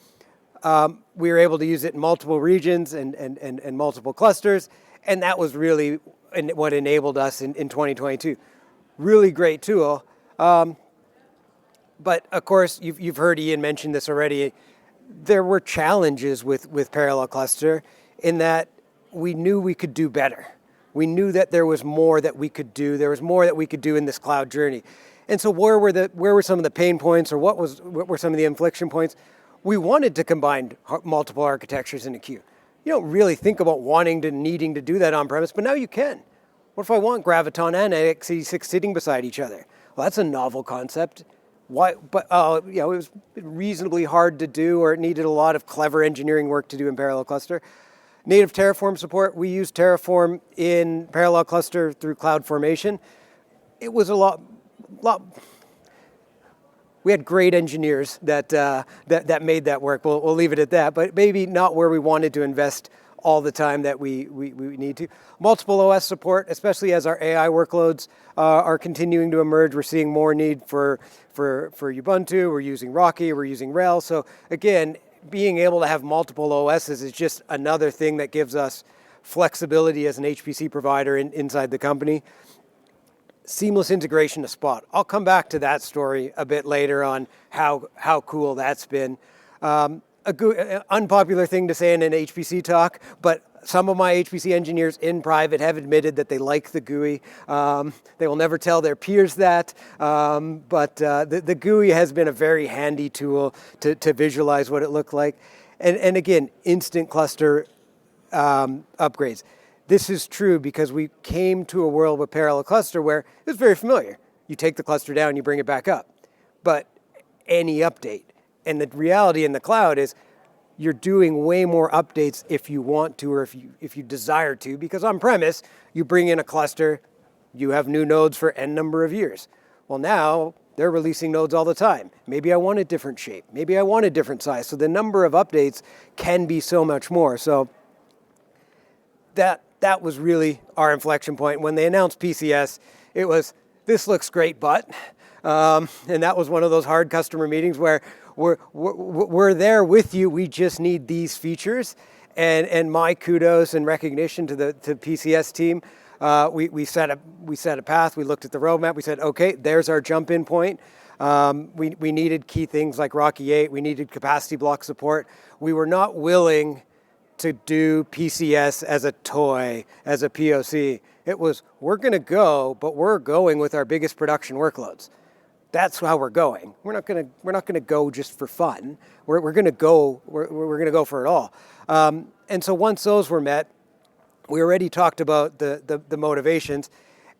We were able to use it in multiple regions and multiple clusters, and that was really what enabled us in 2022. really great tool. But of course, you've heard Ian mention this already. There were challenges with Parallel Cluster in that we knew we could do better. We knew that there was more that we could do. There was more that we could do in this cloud journey. And so where were some of the pain points, or what were some of the inflection points? We wanted to combine multiple architectures in a queue. You don't really think about needing to do that on premise, but now you can. What if I want Graviton and x86 sitting beside each other? Well, that's a novel concept. Why? But it was reasonably hard to do, or it needed a lot of clever engineering work to do in Parallel Cluster. Native Terraform support. We use Terraform in Parallel Cluster through CloudFormation. It was a lot. We had great engineers that made that work. We'll leave it at that, but maybe not where we wanted to invest all the time that we need to. Multiple OS support, especially as our AI workloads are continuing to emerge. We're seeing more need for Ubuntu. We're using Rocky. We're using RHEL. So again, being able to have multiple OSs is just another thing that gives us flexibility as an HPC provider inside the company. Seamless integration to Spot. I'll come back to that story a bit later on how cool that's been. Unpopular thing to say in an HPC talk, but some of my HPC engineers in private have admitted that they like the GUI. They will never tell their peers that, but the GUI has been a very handy tool to visualize what it looked like. And again, instant cluster upgrades. This is true because we came to a world with Parallel Cluster where it's very familiar. You take the cluster down, you bring it back up. But any update, and the reality in the cloud is you're doing way more updates if you want to, or if you desire to, because on premise, you bring in a cluster, you have new nodes for N number of years. Well, now they're releasing nodes all the time. Maybe I want a different shape. Maybe I want a different size. So the number of updates can be so much more. So that was really our inflection point. When they announced PCS, it was, this looks great, but, and that was one of those hard customer meetings where we're there with you, we just need these features. And my kudos and recognition to the PCS team. We set a path, we looked at the roadmap, we said, okay, there's our jump in point. We needed key things like Rocky 8, we needed capacity block support. We were not willing to do PCS as a toy, as a POC. It was, we're gonna go, but we're going with our biggest production workloads. That's how we're going. We're not gonna go just for fun. We're gonna go for it all. And so once those were met, we already talked about the motivations,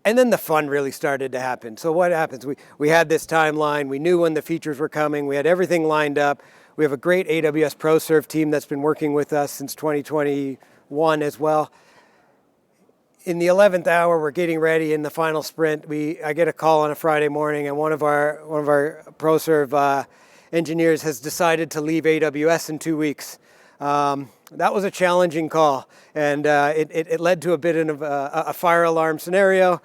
and then the fun really started to happen. So what happens? We had this timeline, we knew when the features were coming, we had everything lined up. We have a great AWS ProServe team that's been working with us since 2021 as well. In the 11th hour, we're getting ready in the final sprint. I get a call on a Friday morning, and one of our ProServe engineers has decided to leave AWS in 2 weeks. That was a challenging call, and it led to a bit of a fire alarm scenario.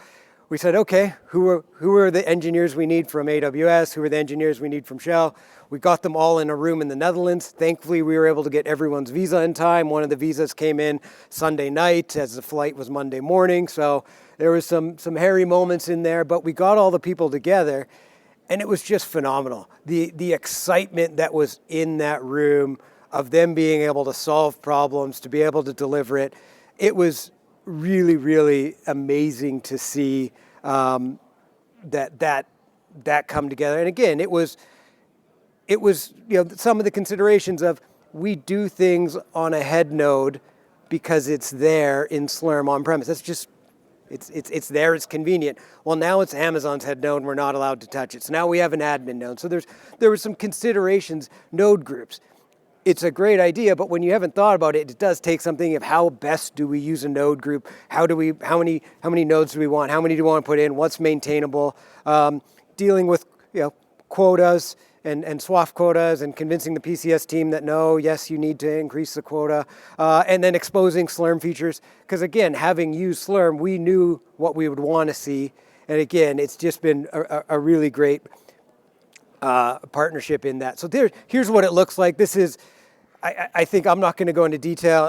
We said, okay, who are the engineers we need from AWS? Who are the engineers we need from Shell? We got them all in a room in the Netherlands. Thankfully, we were able to get everyone's visa in time. One of the visas came in Sunday night as the flight was Monday morning. So there was some hairy moments in there, but we got all the people together, and it was just phenomenal. The excitement that was in that room of them being able to solve problems, to be able to deliver it, it was really, really amazing to see that come together. And again, it was some of the considerations of, we do things on a head node because it's there in Slurm on premise. That's just, it's there, it's convenient. Well, now it's Amazon's head node and we're not allowed to touch it. So now we have an admin node. So there were some considerations, node groups. It's a great idea, but when you haven't thought about it, it does take something of how best do we use a node group? How many nodes do we want? How many do we want to put in? What's maintainable? Dealing with quotas and SWAF quotas, and convincing the PCS team that no, yes, you need to increase the quota, and then exposing Slurm features. Because again, having used Slurm, we knew what we would want to see. And again, it's just been a really great partnership in that. So here's what it looks like. This is I think I'm not going to go into detail.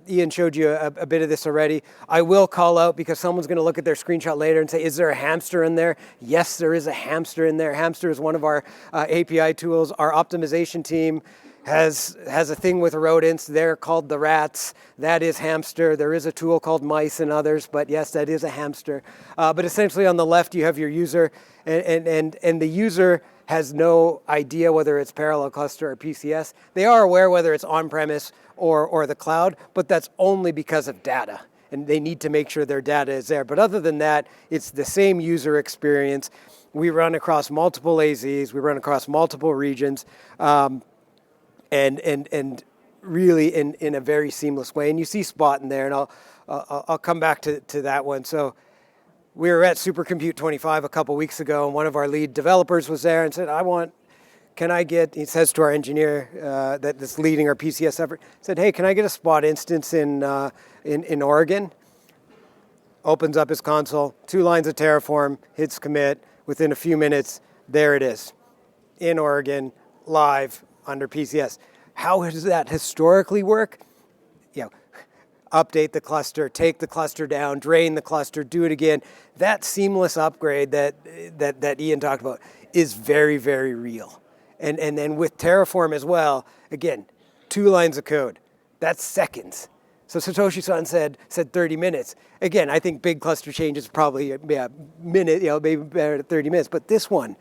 Ian showed you a bit of this already. I will call out, because someone's going to look at their screenshot later and say, is there a hamster in there? Yes, there is a hamster in there. Hamster is one of our API tools. Our optimization team has a thing with rodents. They're called the rats. That is hamster. There is a tool called mice and others, but yes, that is a hamster. But essentially on the left, you have your user, and the user has no idea whether it's parallel cluster or PCS. They are aware whether it's on-premise or the cloud, but that's only because of data. And they need to make sure their data is there. But other than that, it's the same user experience. We run across multiple AZs. We run across multiple regions, and really in a very seamless way. And you see Spot in there, and I'll come back to that one. So we were at Supercompute 25 a couple weeks ago, and one of our lead developers was there and said, he says to our engineer that's leading our PCS effort, said, hey, can I get a Spot instance in Oregon? Opens up his console, 2 lines of Terraform, hits commit. Within a few minutes, there it is, in Oregon, live under PCS. How does that historically work? Update the cluster, take the cluster down, drain the cluster, do it again. That seamless upgrade that Ian talked about is very, very real. And then with Terraform as well, again, 2 lines of code. That's seconds. So Satoshi-san said 30 minutes. Again, I think big cluster changes probably a minute, maybe better than 30 minutes. But this one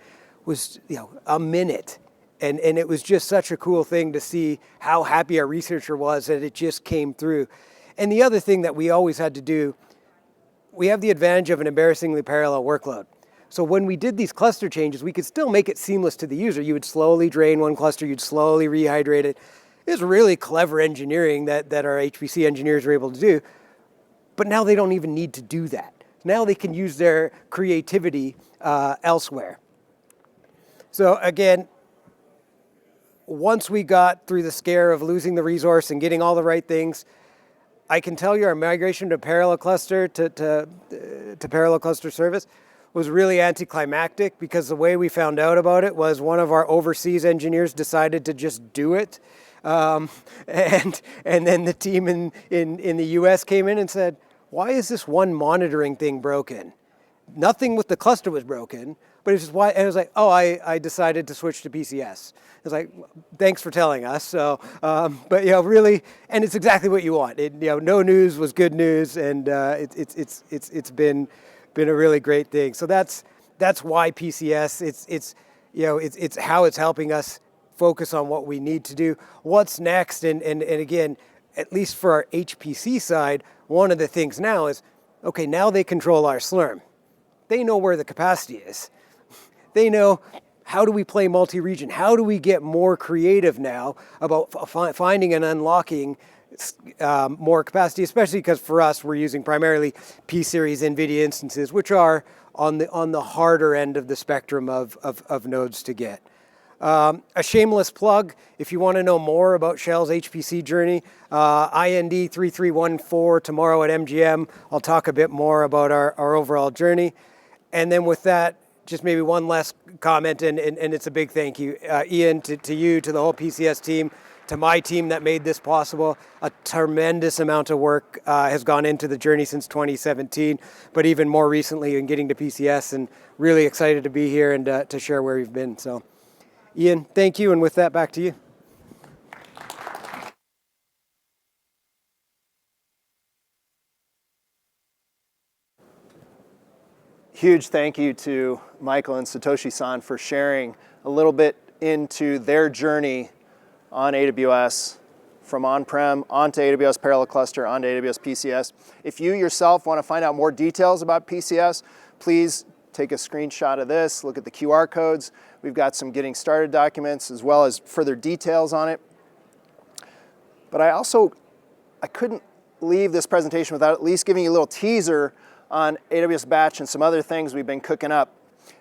was a minute. And it was just such a cool thing to see how happy our researcher was that it just came through. And the other thing that we always had to do, we have the advantage of an embarrassingly parallel workload. So when we did these cluster changes, we could still make it seamless to the user. You would slowly drain one cluster, you'd slowly rehydrate it. It was really clever engineering that our HPC engineers were able to do. But now they don't even need to do that. Now they can use their creativity elsewhere. So again, once we got through the scare of losing the resource and getting all the right things, I can tell you our migration to parallel cluster to parallel cluster service was really anticlimactic, because the way we found out about it was one of our overseas engineers decided to just do it. And then the team in the US came in and said, why is this one monitoring thing broken? Nothing with the cluster was broken, but it's just why, and it was like, oh, I decided to switch to PCS. It's like, thanks for telling us. So, but really, and it's exactly what you want. No news was good news, and it's been a really great thing. So that's why PCS. It's how it's helping us focus on what we need to do. What's next, and again, at least for our HPC side, one of the things now is, okay, now they control our Slurm. They know where the capacity is. They know, how do we play multi-region? How do we get more creative now about finding and unlocking more capacity, especially because for us, we're using primarily P-series NVIDIA instances, which are on the harder end of the spectrum of nodes to get. A shameless plug, if you want to know more about Shell's HPC journey, IND 3314 tomorrow at MGM. I'll talk a bit more about our overall journey. And then with that, just maybe one last comment, and it's a big thank you. Ian, to you, to the whole PCS team, to my team that made this possible. A tremendous amount of work has gone into the journey since 2017, but even more recently in getting to PCS, and really excited to be here and to share where we've been. So, Ian, thank you, and with that, back to you. Huge thank you to Michael and Satoshi-san for sharing a little bit into their journey on AWS, from on-prem onto AWS Parallel Cluster, onto AWS PCS. If you yourself want to find out more details about PCS, please take a screenshot of this, look at the QR codes. We've got some getting started documents as well as further details on it. But I couldn't leave this presentation without at least giving you a little teaser on AWS Batch and some other things we've been cooking up.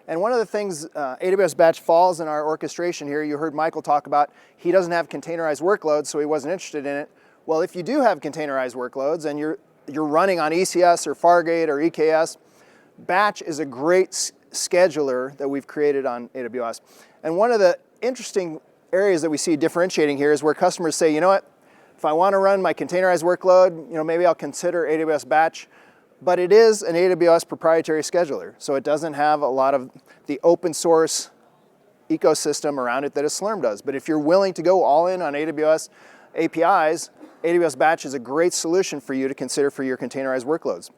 And one of the things, AWS Batch falls in our orchestration here. You heard Michael talk about he doesn't have containerized workloads, so he wasn't interested in it. Well, if you do have containerized workloads and you're running on ECS or Fargate or EKS, Batch is a great scheduler that we've created on AWS. And one of the interesting areas that we see differentiating here is where customers say, you know what, if I want to run my containerized workload, maybe I'll consider AWS Batch, but it is an AWS proprietary scheduler, so it doesn't have a lot of the open source ecosystem around it that a Slurm does. But if you're willing to go all in on AWS APIs, AWS Batch is a great solution for you to consider for your containerized workloads.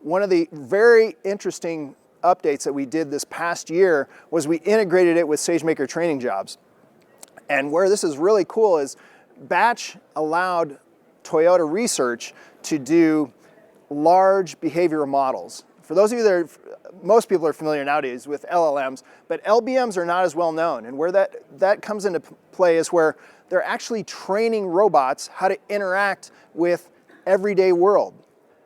One of the very interesting updates that we did this past year was we integrated it with SageMaker training jobs. And where this is really cool is Batch allowed Toyota Research to do large behavioral models. For those of you that are, most people are familiar nowadays with LLMs, but LBMs are not as well known. And where that comes into play is where they're actually training robots how to interact with everyday world.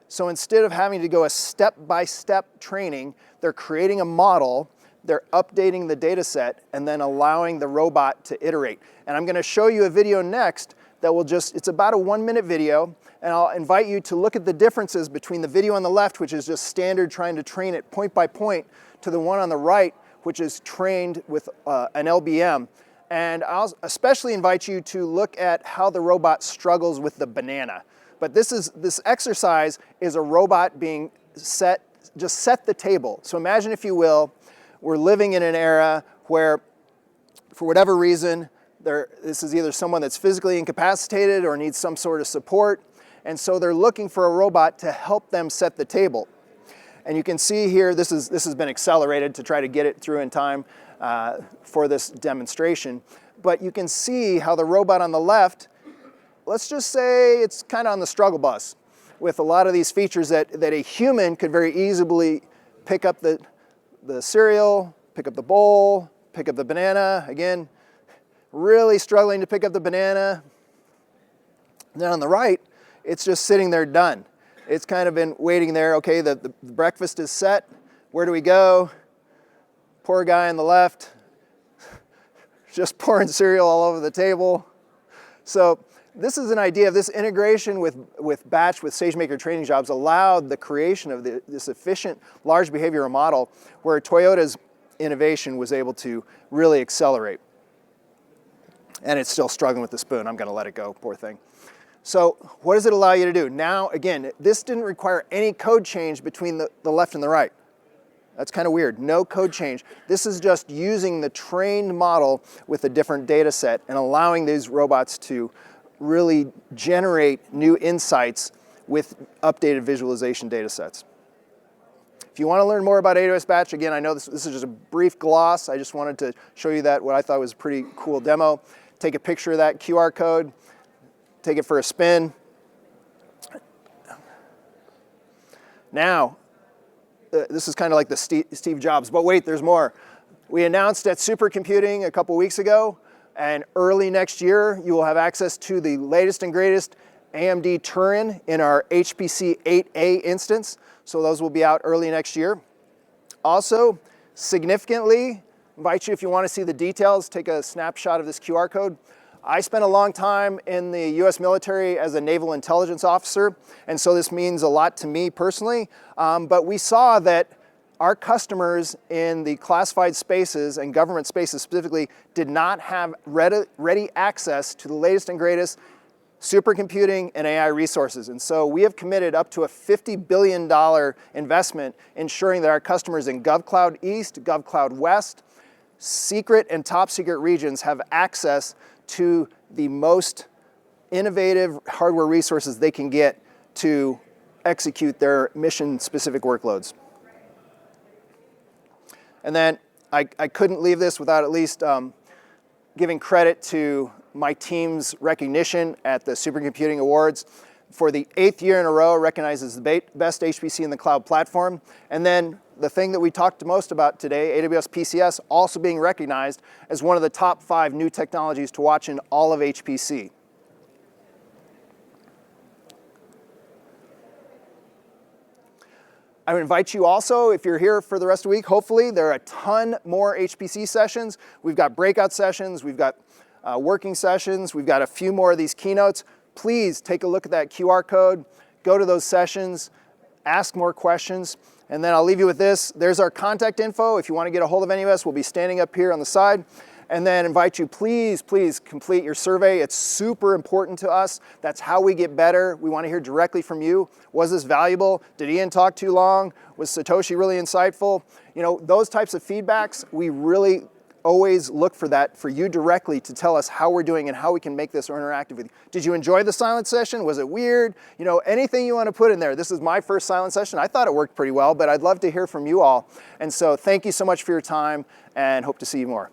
So instead of having to go a step-by-step training, they're creating a model, they're updating the data set, and then allowing the robot to iterate. And I'm going to show you a video next that will it's about a 1-minute video, and I'll invite you to look at the differences between the video on the left, which is just standard trying to train it point by point, to the one on the right, which is trained with an LBM. And I'll especially invite you to look at how the robot struggles with the banana. But this exercise is a robot being set the table. So imagine, if you will, we're living in an era where, for whatever reason, this is either someone that's physically incapacitated or needs some sort of support, and so they're looking for a robot to help them set the table. And you can see here, this has been accelerated to try to get it through in time for this demonstration. But you can see how the robot on the left, let's just say it's kind of on the struggle bus with a lot of these features that a human could very easily pick up the cereal, pick up the bowl, pick up the banana. Again, really struggling to pick up the banana. And then on the right, it's just sitting there done. It's kind of been waiting there. Okay, the breakfast is set. Where do we go? Poor guy on the left, just pouring cereal all over the table. So this is an idea of this integration with Batch, with SageMaker training jobs, allowed the creation of this efficient large behavioral model where Toyota's innovation was able to really accelerate. And it's still struggling with the spoon. I'm going to let it go, poor thing. So what does it allow you to do? Now, again, this didn't require any code change between the left and the right. That's kind of weird. No code change. This is just using the trained model with a different data set and allowing these robots to really generate new insights with updated visualization data sets. If you want to learn more about AWS Batch, again, I know this is just a brief gloss. I just wanted to show you what I thought was a pretty cool demo. Take a picture of that QR code, take it for a spin. Now, this is kind of like the Steve Jobs, but wait, there's more. We announced at Supercomputing a couple weeks ago, and early next year, you will have access to the latest and greatest AMD Turin in our HPC 8A instance. So those will be out early next year. Also, significantly, invite you, if you want to see the details, take a snapshot of this QR code. I spent a long time in the US military as a naval intelligence officer, and so this means a lot to me personally. But we saw that our customers in the classified spaces and government spaces specifically did not have ready access to the latest and greatest supercomputing and AI resources. And so we have committed up to a $50 billion investment ensuring that our customers in GovCloud East, GovCloud West, secret and top secret regions have access to the most innovative hardware resources they can get to execute their mission-specific workloads. And then I couldn't leave this without at least giving credit to my team's recognition at the Supercomputing Awards. For the 8th year in a row, recognizes the best HPC in the cloud platform. And then the thing that we talked most about today, AWS PCS, also being recognized as one of the top 5 new technologies to watch in all of HPC. I would invite you also, if you're here for the rest of the week, hopefully there are a ton more HPC sessions. We've got breakout sessions, we've got working sessions, we've got a few more of these keynotes. Please take a look at that QR code, go to those sessions, ask more questions, and then I'll leave you with this. There's our contact info. If you want to get a hold of any of us, we'll be standing up here on the side. and then invite you, please complete your survey. It's super important to us. That's how we get better. We want to hear directly from you. Was this valuable? Did Ian talk too long? Was Satoshi really insightful? You know, those types of feedbacks, we really always look for that for you directly to tell us how we're doing and how we can make this more interactive with you. Did you enjoy the silent session? Was it weird? You know, anything you want to put in there. This is my first silent session. I thought it worked pretty well, but I'd love to hear from you all. And so thank you so much for your time and hope to see you more.